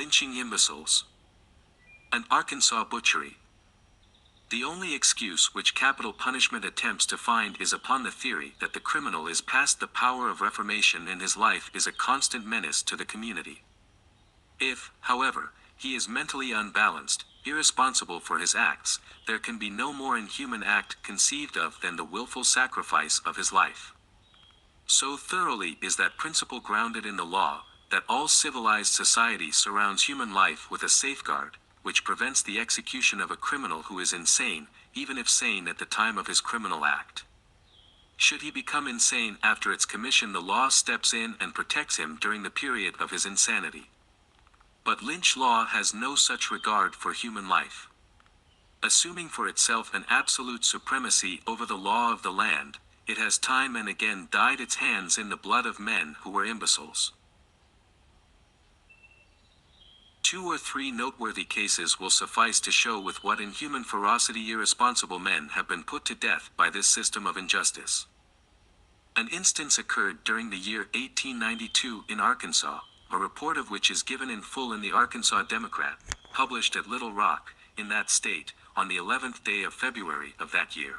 Lynching imbeciles. An Arkansas butchery. The only excuse which capital punishment attempts to find is upon the theory that the criminal is past the power of reformation and his life is a constant menace to the community. If, however, he is mentally unbalanced, irresponsible for his acts, there can be no more inhuman act conceived of than the willful sacrifice of his life. So thoroughly is that principle grounded in the law, that all civilized society surrounds human life with a safeguard, which prevents the execution of a criminal who is insane, even if sane at the time of his criminal act. Should he become insane after its commission, the law steps in and protects him during the period of his insanity. But lynch law has no such regard for human life. Assuming for itself an absolute supremacy over the law of the land, it has time and again dyed its hands in the blood of men who were imbeciles. 2 or 3 noteworthy cases will suffice to show with what inhuman ferocity irresponsible men have been put to death by this system of injustice. An instance occurred during the year 1892 in Arkansas, a report of which is given in full in the Arkansas Democrat, published at Little Rock, in that state, on the 11th day of February of that year.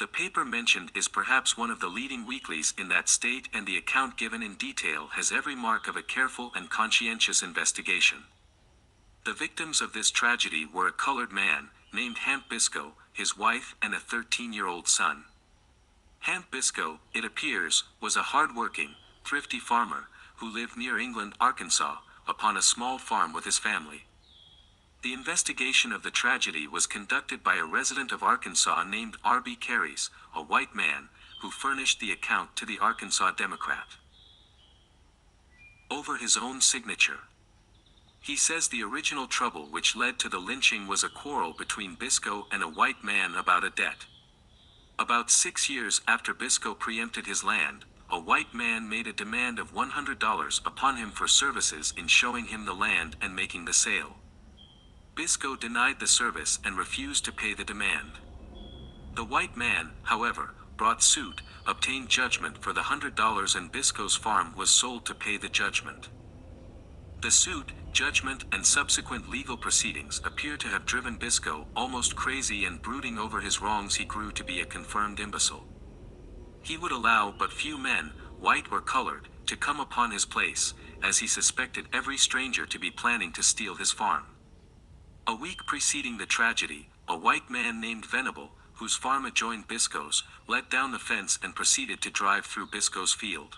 The paper mentioned is perhaps one of the leading weeklies in that state, and the account given in detail has every mark of a careful and conscientious investigation. The victims of this tragedy were a colored man, named Hamp Biscoe, his wife, and a 13-year-old son. Hamp Biscoe, it appears, was a hard-working, thrifty farmer, who lived near England, Arkansas, upon a small farm with his family. The investigation of the tragedy was conducted by a resident of Arkansas named R.B. Carries, a white man, who furnished the account to the Arkansas Democrat. Over his own signature. He says the original trouble which led to the lynching was a quarrel between Biscoe and a white man about a debt. About 6 years after Biscoe preempted his land, a white man made a demand of $100 upon him for services in showing him the land and making the sale. Biscoe denied the service and refused to pay the demand. The white man, however, brought suit, obtained judgment for the $100, and Biscoe's farm was sold to pay the judgment. The suit, judgment, and subsequent legal proceedings appear to have driven Biscoe almost crazy, and brooding over his wrongs he grew to be a confirmed imbecile. He would allow but few men, white or colored, to come upon his place, as he suspected every stranger to be planning to steal his farm. A week preceding the tragedy, a white man named Venable, whose farm adjoined Biscoe's, let down the fence and proceeded to drive through Biscoe's field.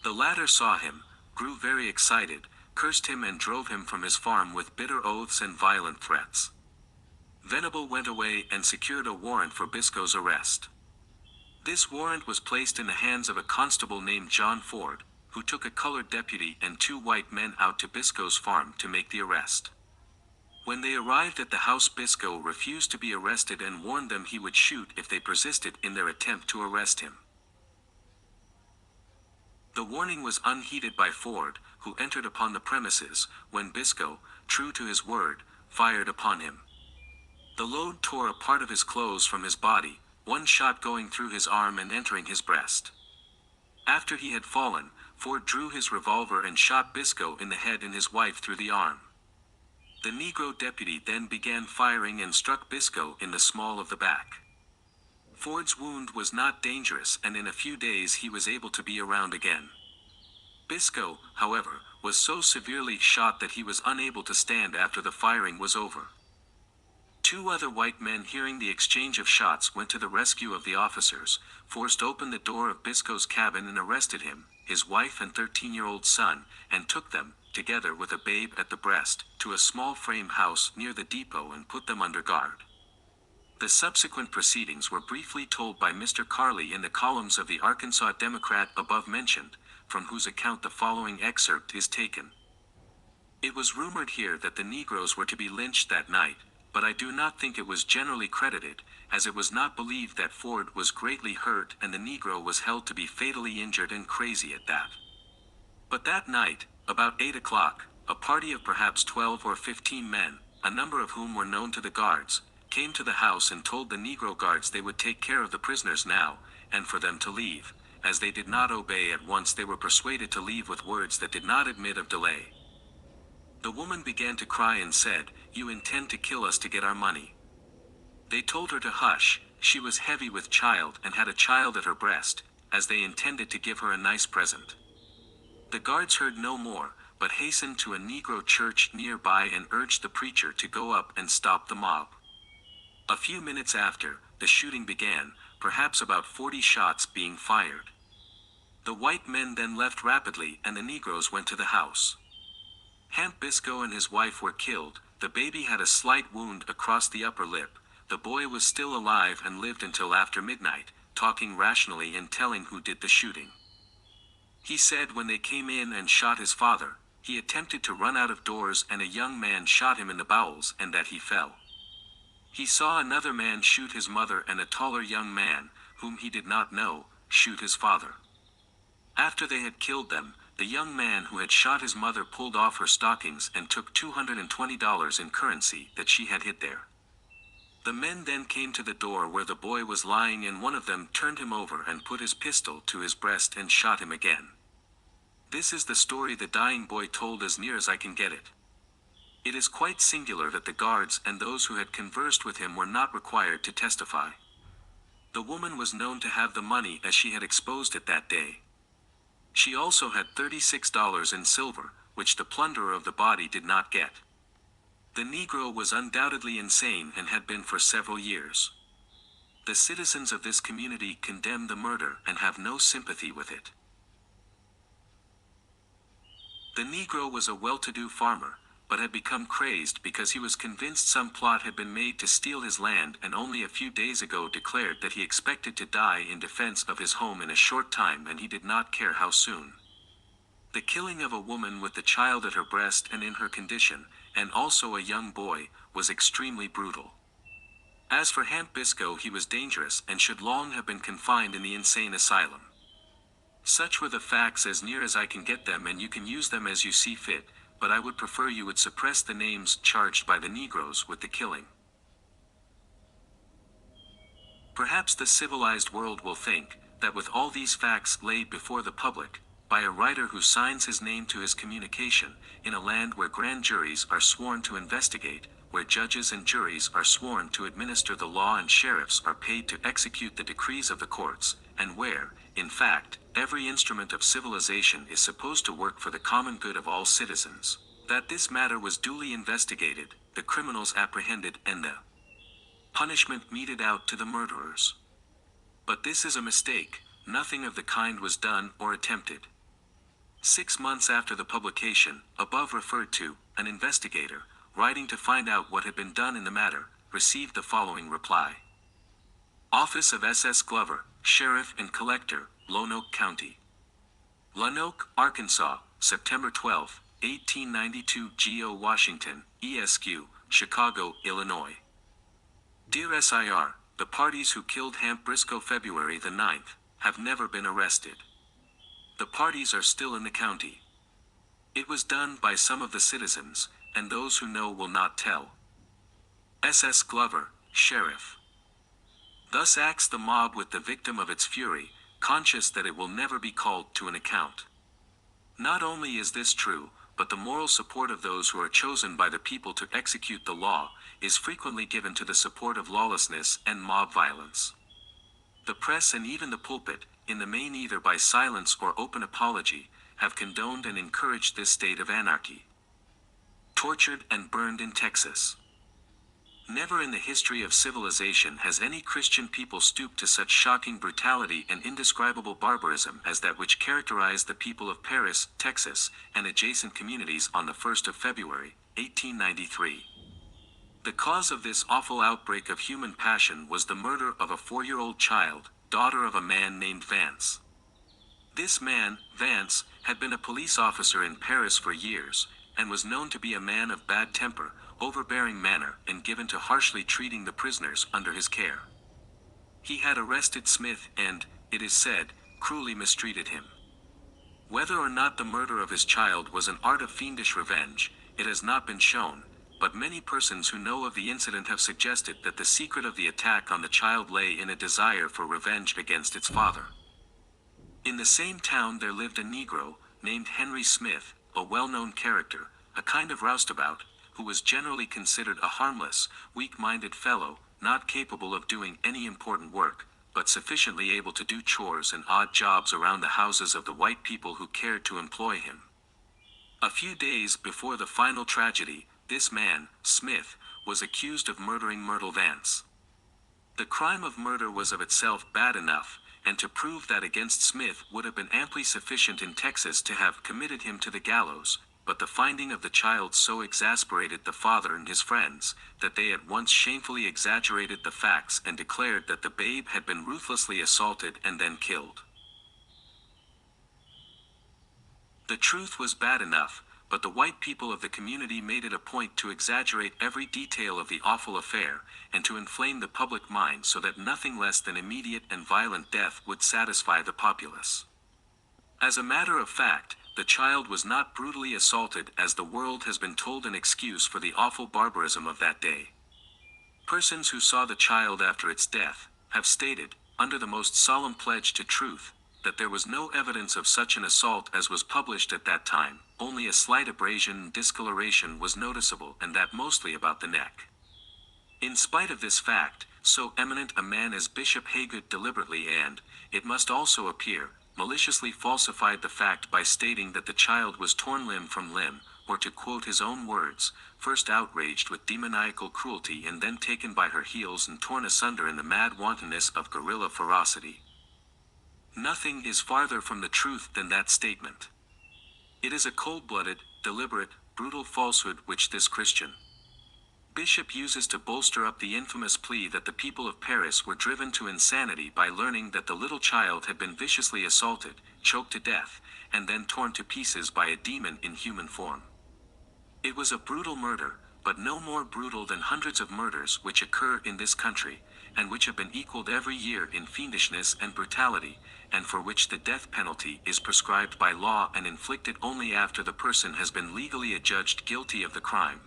The latter saw him, grew very excited, cursed him and drove him from his farm with bitter oaths and violent threats. Venable went away and secured a warrant for Biscoe's arrest. This warrant was placed in the hands of a constable named John Ford, who took a colored deputy and 2 white men out to Biscoe's farm to make the arrest. When they arrived at the house, Biscoe refused to be arrested and warned them he would shoot if they persisted in their attempt to arrest him. The warning was unheeded by Ford, who entered upon the premises, when Biscoe, true to his word, fired upon him. The load tore a part of his clothes from his body, one shot going through his arm and entering his breast. After he had fallen, Ford drew his revolver and shot Biscoe in the head and his wife through the arm. The Negro deputy then began firing and struck Biscoe in the small of the back. Ford's wound was not dangerous, and in a few days he was able to be around again. Biscoe, however, was so severely shot that he was unable to stand after the firing was over. 2 other white men, hearing the exchange of shots, went to the rescue of the officers, forced open the door of Biscoe's cabin and arrested him, his wife and 13-year-old son, and took them, together with a babe at the breast, to a small frame house near the depot and put them under guard. The subsequent proceedings were briefly told by Mr. Carley in the columns of the Arkansas Democrat above mentioned, from whose account the following excerpt is taken. It was rumored here that the Negroes were to be lynched that night, but I do not think it was generally credited, as it was not believed that Ford was greatly hurt and the Negro was held to be fatally injured and crazy at that. But that night, about 8 o'clock, a party of perhaps 12 or 15 men, a number of whom were known to the guards, came to the house and told the Negro guards they would take care of the prisoners now, and for them to leave. As they did not obey at once, they were persuaded to leave with words that did not admit of delay. The woman began to cry and said, "You intend to kill us to get our money." They told her to hush. She was heavy with child and had a child at her breast, as they intended to give her a nice present. The guards heard no more, but hastened to a Negro church nearby and urged the preacher to go up and stop the mob. A few minutes after, the shooting began, perhaps about 40 shots being fired. The white men then left rapidly and the Negroes went to the house. Hamp Biscoe and his wife were killed. The baby had a slight wound across the upper lip. The boy was still alive and lived until after midnight, talking rationally and telling who did the shooting. He said when they came in and shot his father, he attempted to run out of doors and a young man shot him in the bowels and that he fell. He saw another man shoot his mother and a taller young man, whom he did not know, shoot his father. After they had killed them, the young man who had shot his mother pulled off her stockings and took $220 in currency that she had hid there. The men then came to the door where the boy was lying and one of them turned him over and put his pistol to his breast and shot him again. This is the story the dying boy told as near as I can get it. It is quite singular that the guards and those who had conversed with him were not required to testify. The woman was known to have the money as she had exposed it that day. She also had $36 in silver, which the plunderer of the body did not get. The Negro was undoubtedly insane and had been for several years. The citizens of this community condemn the murder and have no sympathy with it. The Negro was a well-to-do farmer, but had become crazed because he was convinced some plot had been made to steal his land and only a few days ago declared that he expected to die in defense of his home in a short time and he did not care how soon. The killing of a woman with the child at her breast and in her condition, and also a young boy, was extremely brutal. As for Hamp Biscoe, he was dangerous and should long have been confined in the insane asylum. Such were the facts as near as I can get them, and you can use them as you see fit, but I would prefer you would suppress the names charged by the Negroes with the killing. Perhaps the civilized world will think that with all these facts laid before the public, by a writer who signs his name to his communication, in a land where grand juries are sworn to investigate, where judges and juries are sworn to administer the law and sheriffs are paid to execute the decrees of the courts, and where, in fact, every instrument of civilization is supposed to work for the common good of all citizens, that this matter was duly investigated, the criminals apprehended and the punishment meted out to the murderers. But this is a mistake. Nothing of the kind was done or attempted. 6 months after the publication, above referred to, an investigator, writing to find out what had been done in the matter, received the following reply. Office of S.S. Glover, Sheriff and Collector, Lonoke County. Lonoke, Arkansas, September 12, 1892. Geo. Washington, ESQ, Chicago, Illinois. Dear SIR, the parties who killed Hamp Biscoe February the 9th, have never been arrested. The parties are still in the county. It was done by some of the citizens, and those who know will not tell. S.S. Glover, Sheriff. Thus acts the mob with the victim of its fury, conscious that it will never be called to an account. Not only is this true, but the moral support of those who are chosen by the people to execute the law, is frequently given to the support of lawlessness and mob violence. The press and even the pulpit, in the main either by silence or open apology, have condoned and encouraged this state of anarchy. Tortured and burned in Texas. Never in the history of civilization has any Christian people stooped to such shocking brutality and indescribable barbarism as that which characterized the people of Paris, Texas, and adjacent communities on the 1st of February, 1893. The cause of this awful outbreak of human passion was the murder of a 4-year-old child, daughter of a man named Vance. This man, Vance, had been a police officer in Paris for years, and was known to be a man of bad temper, overbearing manner, and given to harshly treating the prisoners under his care. He had arrested Smith and, it is said, cruelly mistreated him. Whether or not the murder of his child was an art of fiendish revenge, it has not been shown, but many persons who know of the incident have suggested that the secret of the attack on the child lay in a desire for revenge against its father. In the same town there lived a Negro, named Henry Smith, a well-known character, a kind of roustabout, who was generally considered a harmless, weak-minded fellow, not capable of doing any important work, but sufficiently able to do chores and odd jobs around the houses of the white people who cared to employ him. A few days before the final tragedy, this man, Smith, was accused of murdering Myrtle Vance. The crime of murder was of itself bad enough, and to prove that against Smith would have been amply sufficient in Texas to have committed him to the gallows, but the finding of the child so exasperated the father and his friends, that they at once shamefully exaggerated the facts and declared that the babe had been ruthlessly assaulted and then killed. The truth was bad enough, but the white people of the community made it a point to exaggerate every detail of the awful affair, and to inflame the public mind so that nothing less than immediate and violent death would satisfy the populace. As a matter of fact, the child was not brutally assaulted as the world has been told an excuse for the awful barbarism of that day. Persons who saw the child after its death have stated, under the most solemn pledge to truth, that there was no evidence of such an assault as was published at that time, only a slight abrasion and discoloration was noticeable, and that mostly about the neck. In spite of this fact, so eminent a man as Bishop Haygood deliberately and, it must also appear, maliciously falsified the fact by stating that the child was torn limb from limb, or to quote his own words, first outraged with demoniacal cruelty and then taken by her heels and torn asunder in the mad wantonness of guerrilla ferocity. Nothing is farther from the truth than that statement. It is a cold-blooded, deliberate, brutal falsehood which this Christian bishop uses to bolster up the infamous plea that the people of Paris were driven to insanity by learning that the little child had been viciously assaulted, choked to death, and then torn to pieces by a demon in human form. It was a brutal murder, but no more brutal than hundreds of murders which occur in this country, and which have been equaled every year in fiendishness and brutality, and for which the death penalty is prescribed by law and inflicted only after the person has been legally adjudged guilty of the crime.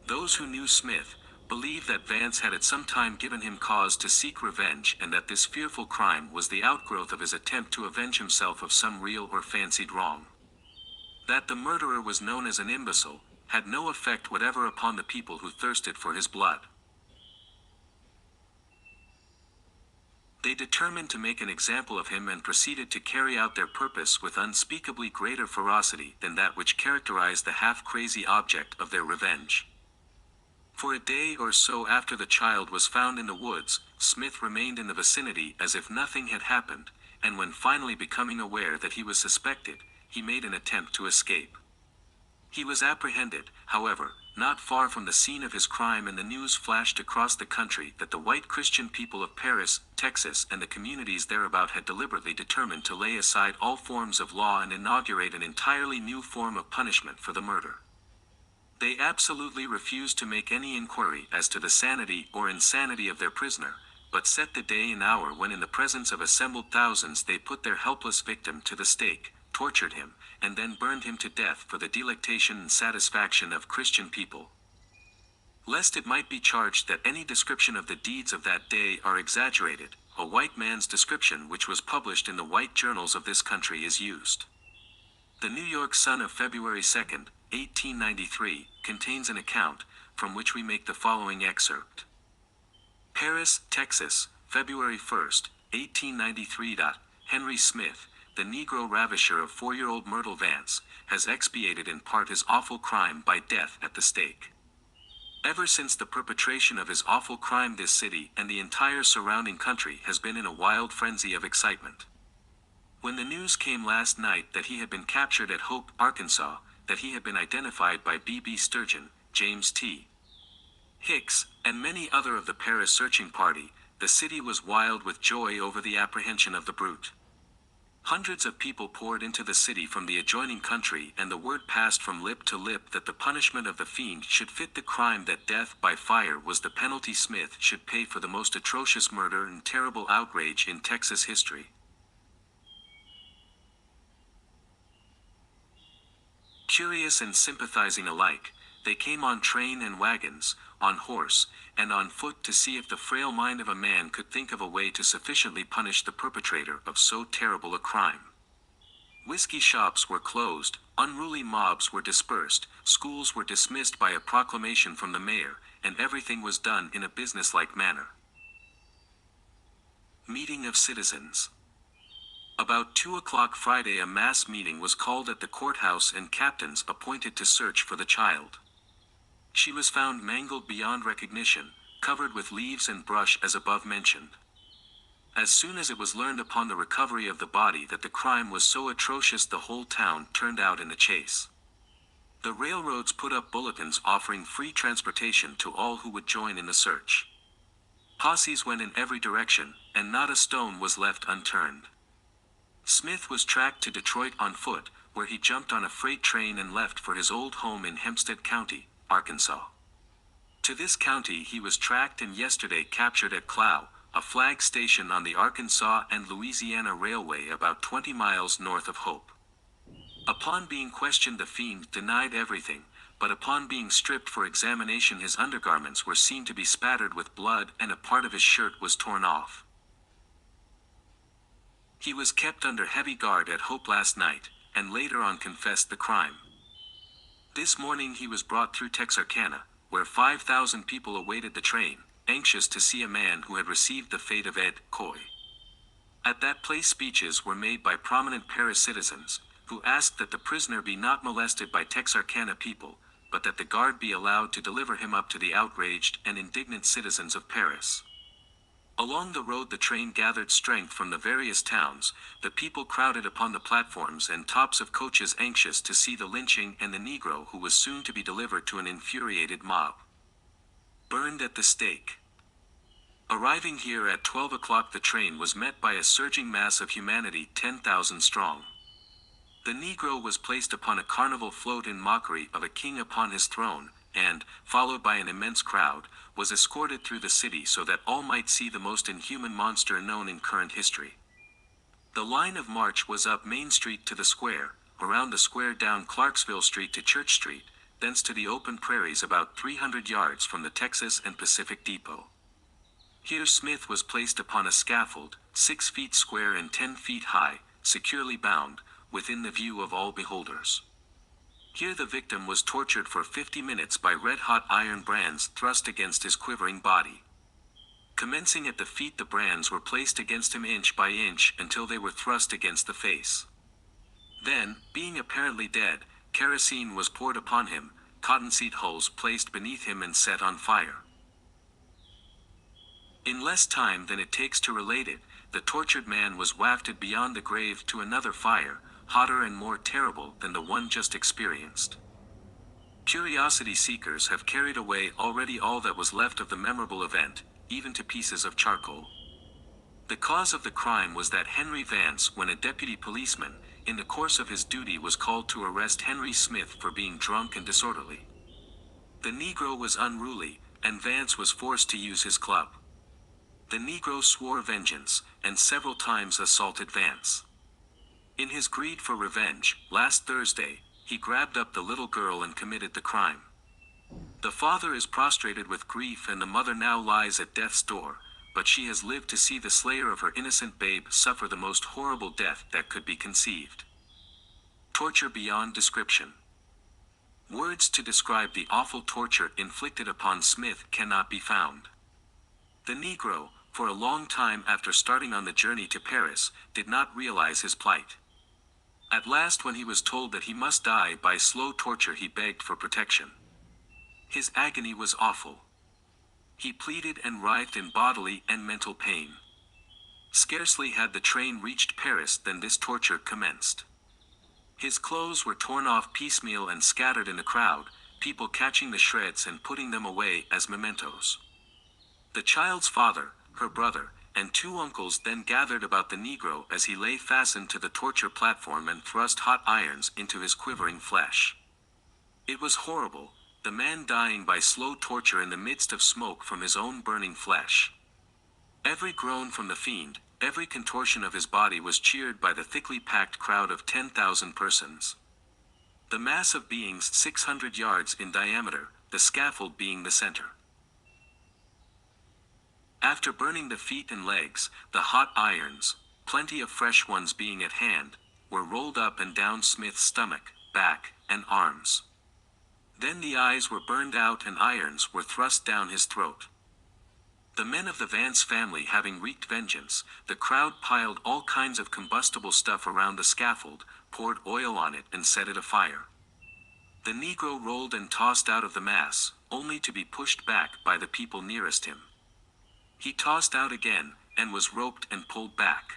Those who knew Smith believe that Vance had at some time given him cause to seek revenge, and that this fearful crime was the outgrowth of his attempt to avenge himself of some real or fancied wrong. That the murderer was known as an imbecile had no effect whatever upon the people who thirsted for his blood. They determined to make an example of him and proceeded to carry out their purpose with unspeakably greater ferocity than that which characterized the half-crazy object of their revenge. For a day or so after the child was found in the woods, Smith remained in the vicinity as if nothing had happened, and when finally becoming aware that he was suspected, he made an attempt to escape. He was apprehended, however, not far from the scene of his crime, and the news flashed across the country that the white Christian people of Paris, Texas, and the communities thereabout had deliberately determined to lay aside all forms of law and inaugurate an entirely new form of punishment for the murder. They absolutely refused to make any inquiry as to the sanity or insanity of their prisoner, but set the day and hour when in the presence of assembled thousands they put their helpless victim to the stake, tortured him, and then burned him to death for the delectation and satisfaction of Christian people. Lest it might be charged that any description of the deeds of that day are exaggerated, a white man's description which was published in the white journals of this country is used. The New York Sun of February 2, 1893, contains an account, from which we make the following excerpt. Paris, Texas, February 1, 1893. Henry Smith, the Negro ravisher of 4-year-old Myrtle Vance, has expiated in part his awful crime by death at the stake. Ever since the perpetration of his awful crime, this city and the entire surrounding country has been in a wild frenzy of excitement. When the news came last night that he had been captured at Hope, Arkansas, that he had been identified by B.B. Sturgeon, James T. Hicks, and many other of the Paris searching party, the city was wild with joy over the apprehension of the brute. Hundreds of people poured into the city from the adjoining country, and the word passed from lip to lip that the punishment of the fiend should fit the crime, that death by fire was the penalty Smith should pay for the most atrocious murder and terrible outrage in Texas history. Curious and sympathizing alike, they came on train and wagons, on horse, and on foot to see if the frail mind of a man could think of a way to sufficiently punish the perpetrator of so terrible a crime. Whiskey shops were closed, unruly mobs were dispersed, schools were dismissed by a proclamation from the mayor, and everything was done in a businesslike manner. Meeting of citizens. About 2 o'clock Friday a mass meeting was called at the courthouse and captains appointed to search for the child. She was found mangled beyond recognition, covered with leaves and brush as above mentioned. As soon as it was learned upon the recovery of the body that the crime was so atrocious the whole town turned out in the chase. The railroads put up bulletins offering free transportation to all who would join in the search. Posses went in every direction, and not a stone was left unturned. Smith was tracked to Detroit on foot, where he jumped on a freight train and left for his old home in Hempstead County, Arkansas. To this county he was tracked and yesterday captured at Clough, a flag station on the Arkansas and Louisiana Railway about 20 miles north of Hope. Upon being questioned the fiend denied everything, but upon being stripped for examination his undergarments were seen to be spattered with blood and a part of his shirt was torn off. He was kept under heavy guard at Hope last night, and later on confessed the crime. This morning he was brought through Texarkana, where 5,000 people awaited the train, anxious to see a man who had received the fate of Ed Coy. At that place speeches were made by prominent Paris citizens, who asked that the prisoner be not molested by Texarkana people, but that the guard be allowed to deliver him up to the outraged and indignant citizens of Paris. Along the road the train gathered strength from the various towns, the people crowded upon the platforms and tops of coaches anxious to see the lynching and the Negro who was soon to be delivered to an infuriated mob. Burned at the stake. Arriving here at 12 o'clock the train was met by a surging mass of humanity 10,000 strong. The Negro was placed upon a carnival float in mockery of a king upon his throne, and, followed by an immense crowd, was escorted through the city so that all might see the most inhuman monster known in current history. The line of march was up Main Street to the square, around the square down Clarksville Street to Church Street, thence to the open prairies about 300 yards from the Texas and Pacific Depot. Here Smith was placed upon a scaffold, 6 feet square and 10 feet high, securely bound, within the view of all beholders. Here the victim was tortured for 50 minutes by red-hot iron brands thrust against his quivering body. Commencing at the feet the brands were placed against him inch by inch until they were thrust against the face. Then, being apparently dead, kerosene was poured upon him, cottonseed hulls placed beneath him and set on fire. In less time than it takes to relate it, the tortured man was wafted beyond the grave to another fire, hotter and more terrible than the one just experienced. Curiosity seekers have carried away already all that was left of the memorable event, even to pieces of charcoal. The cause of the crime was that Henry Vance, when a deputy policeman, in the course of his duty was called to arrest Henry Smith for being drunk and disorderly. The Negro was unruly, and Vance was forced to use his club. The Negro swore vengeance, and several times assaulted Vance. In his greed for revenge, last Thursday, he grabbed up the little girl and committed the crime. The father is prostrated with grief and the mother now lies at death's door, but she has lived to see the slayer of her innocent babe suffer the most horrible death that could be conceived. Torture beyond description. Words to describe the awful torture inflicted upon Smith cannot be found. The Negro, for a long time after starting on the journey to Paris, did not realize his plight. At last, when he was told that he must die by slow torture, he begged for protection. His agony was awful. He pleaded and writhed in bodily and mental pain. Scarcely had the train reached Paris than this torture commenced. His clothes were torn off piecemeal and scattered in the crowd, people catching the shreds and putting them away as mementos. The child's father, her brother, and 2 uncles then gathered about the Negro as he lay fastened to the torture platform and thrust hot irons into his quivering flesh. It was horrible, the man dying by slow torture in the midst of smoke from his own burning flesh. Every groan from the fiend, every contortion of his body was cheered by the thickly packed crowd of 10,000 persons. The mass of beings 600 yards in diameter, the scaffold being the center. After burning the feet and legs, the hot irons, plenty of fresh ones being at hand, were rolled up and down Smith's stomach, back, and arms. Then the eyes were burned out and irons were thrust down his throat. The men of the Vance family having wreaked vengeance, the crowd piled all kinds of combustible stuff around the scaffold, poured oil on it and set it afire. The Negro rolled and tossed out of the mass, only to be pushed back by the people nearest him. He tossed out again, and was roped and pulled back.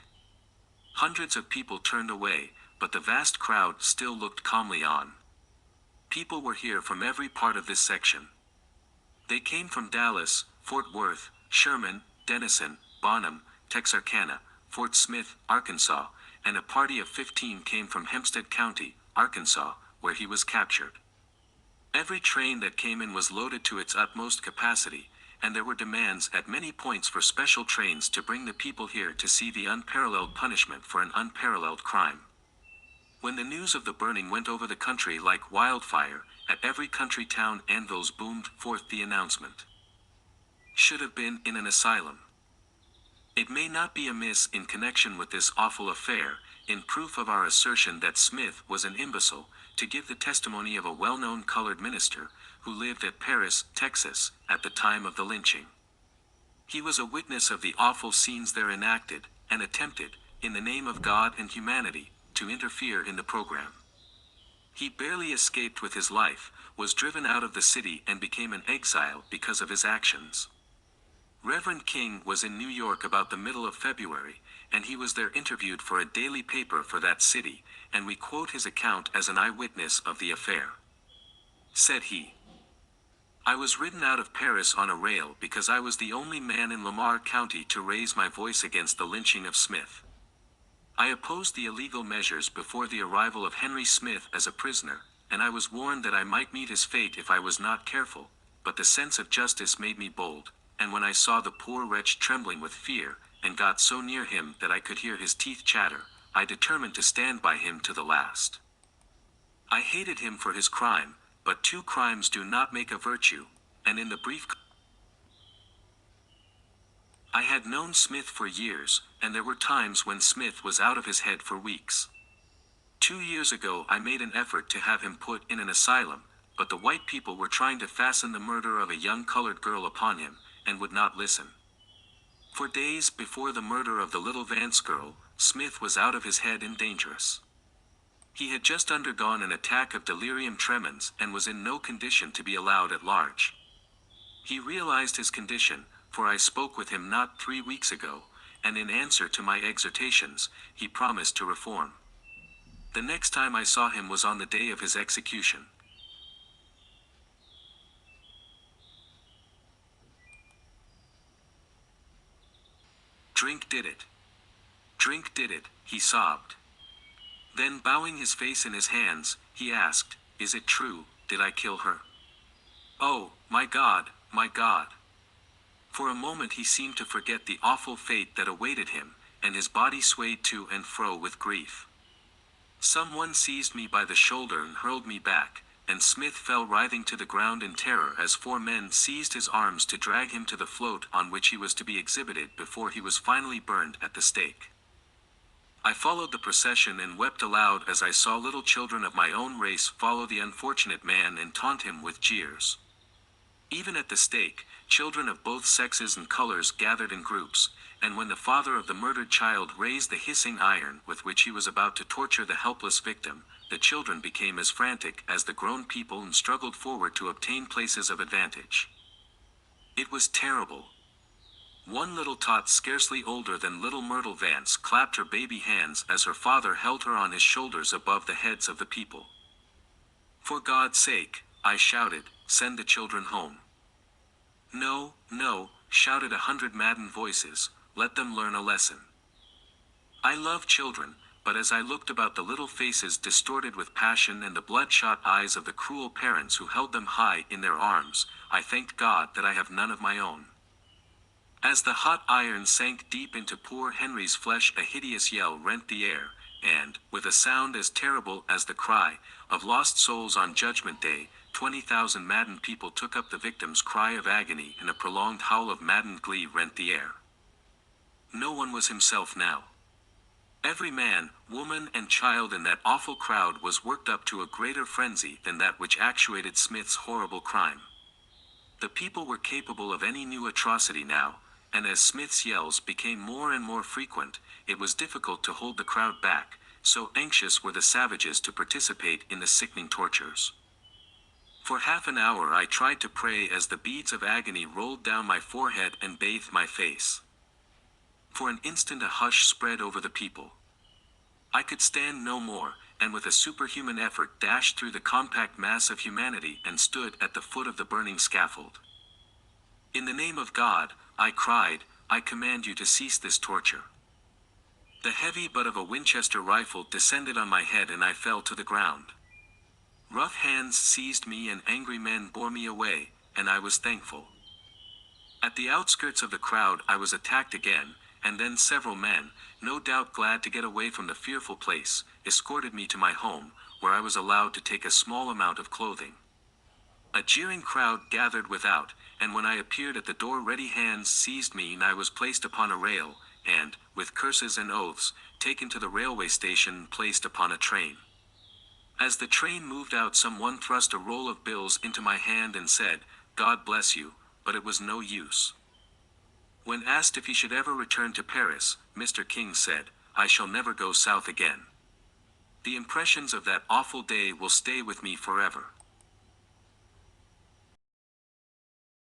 Hundreds of people turned away, but the vast crowd still looked calmly on. People were here from every part of this section. They came from Dallas, Fort Worth, Sherman, Denison, Bonham, Texarkana, Fort Smith, Arkansas, and a party of 15 came from Hempstead County, Arkansas, where he was captured. Every train that came in was loaded to its utmost capacity, and there were demands at many points for special trains to bring the people here to see the unparalleled punishment for an unparalleled crime. When the news of the burning went over the country like wildfire, at every country town anvils boomed forth the announcement. Should have been in an asylum. It may not be amiss in connection with this awful affair, in proof of our assertion that Smith was an imbecile, to give the testimony of a well-known colored minister, who lived at Paris, Texas, at the time of the lynching. He was a witness of the awful scenes there enacted, and attempted, in the name of God and humanity, to interfere in the program. He barely escaped with his life, was driven out of the city and became an exile because of his actions. Reverend King was in New York about the middle of February, and he was there interviewed for a daily paper for that city, and we quote his account as an eyewitness of the affair. Said he, "I was ridden out of Paris on a rail because I was the only man in Lamar County to raise my voice against the lynching of Smith. I opposed the illegal measures before the arrival of Henry Smith as a prisoner, and I was warned that I might meet his fate if I was not careful, but the sense of justice made me bold, and when I saw the poor wretch trembling with fear, and got so near him that I could hear his teeth chatter, I determined to stand by him to the last. I hated him for his crime, but two crimes do not make a virtue, and in the brief I had known Smith for years, and there were times when Smith was out of his head for weeks. 2 years ago I made an effort to have him put in an asylum, but the white people were trying to fasten the murder of a young colored girl upon him, and would not listen. For days before the murder of the little Vance girl, Smith was out of his head and dangerous. He had just undergone an attack of delirium tremens and was in no condition to be allowed at large. He realized his condition, for I spoke with him not 3 weeks ago, and in answer to my exhortations, he promised to reform. The next time I saw him was on the day of his execution. Drink did it. Drink did it, he sobbed. Then bowing his face in his hands, he asked, "Is it true, did I kill her? Oh, my God, my God." For a moment he seemed to forget the awful fate that awaited him, and his body swayed to and fro with grief. Someone seized me by the shoulder and hurled me back, and Smith fell writhing to the ground in terror as 4 men seized his arms to drag him to the float on which he was to be exhibited before he was finally burned at the stake. I followed the procession and wept aloud as I saw little children of my own race follow the unfortunate man and taunt him with jeers. Even at the stake, children of both sexes and colors gathered in groups, and when the father of the murdered child raised the hissing iron with which he was about to torture the helpless victim, the children became as frantic as the grown people and struggled forward to obtain places of advantage. It was terrible. One little tot scarcely older than little Myrtle Vance clapped her baby hands as her father held her on his shoulders above the heads of the people. "For God's sake," I shouted, "send the children home." "No, no," shouted 100 maddened voices, "let them learn a lesson." I love children, but as I looked about the little faces distorted with passion and the bloodshot eyes of the cruel parents who held them high in their arms, I thanked God that I have none of my own. As the hot iron sank deep into poor Henry's flesh, a hideous yell rent the air, and, with a sound as terrible as the cry of lost souls on Judgment Day, 20,000 maddened people took up the victim's cry of agony, and a prolonged howl of maddened glee rent the air. No one was himself now. Every man, woman, and child in that awful crowd was worked up to a greater frenzy than that which actuated Smith's horrible crime. The people were capable of any new atrocity now, and as Smith's yells became more and more frequent, it was difficult to hold the crowd back, so anxious were the savages to participate in the sickening tortures. For half an hour I tried to pray as the beads of agony rolled down my forehead and bathed my face. For an instant a hush spread over the people. I could stand no more, and with a superhuman effort dashed through the compact mass of humanity and stood at the foot of the burning scaffold. In the name of God, I cried, I command you to cease this torture. The heavy butt of a Winchester rifle descended on my head and I fell to the ground. Rough hands seized me and angry men bore me away, and I was thankful. At the outskirts of the crowd I was attacked again, and then several men, no doubt glad to get away from the fearful place, escorted me to my home, where I was allowed to take a small amount of clothing. A jeering crowd gathered without, and when I appeared at the door ready hands seized me and I was placed upon a rail, and, with curses and oaths, taken to the railway station and placed upon a train. As the train moved out someone thrust a roll of bills into my hand and said, God bless you, but it was no use. When asked if he should ever return to Paris, Mr. King said, I shall never go south again. The impressions of that awful day will stay with me forever.